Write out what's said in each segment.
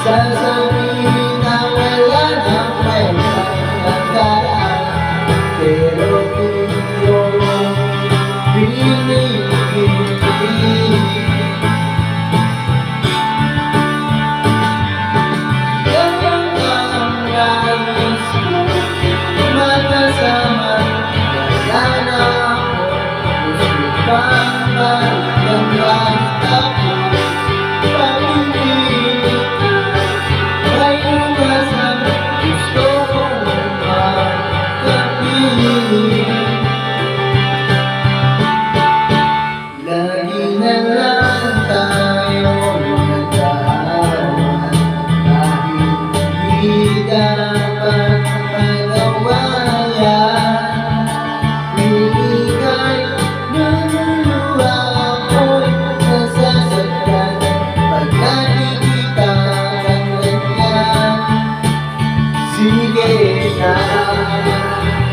Sasabihin na wala nang may pagkakaan, pero iyong pinipili. Ganyan ang nais ko magkasama, wala na ako gusto pang balikan lang ako. Lagi na lang tayo nagkakaroon kahit di dapat magawa yan. Bibigay ng luha ako'y nasasaktan pag nakikita kang ganyan. Sige na,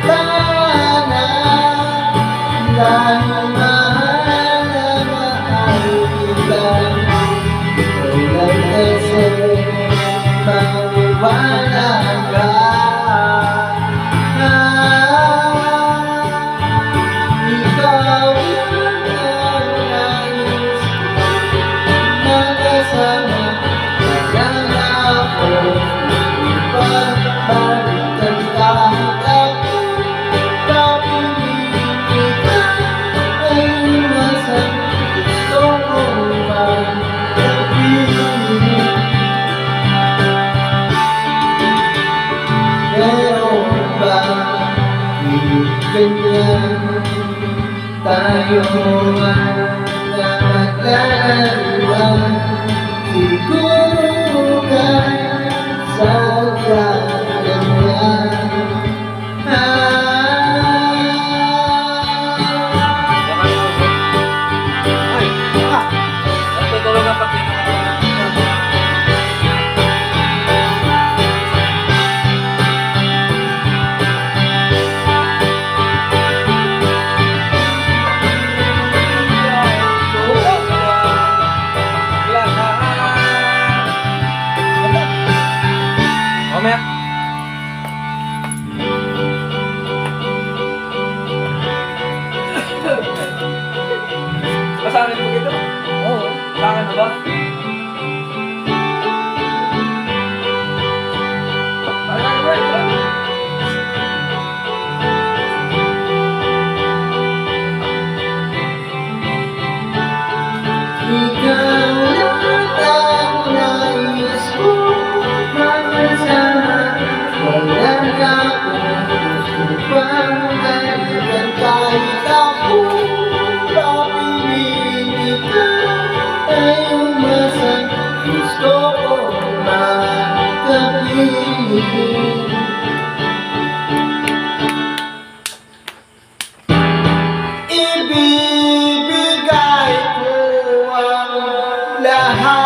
tara na, dahil ganyan tayo ang naglalarawan. Siguro kahit sadyang ganyan. Masakin mo ito? Oo. Masakin mo ba? Masakin mo ito? Ikaw lang ang nais ko magkasama, wala na akong gusto pang balikan kahit ako. Gusto ko magkapiling. Ibibigay ko ang lahat.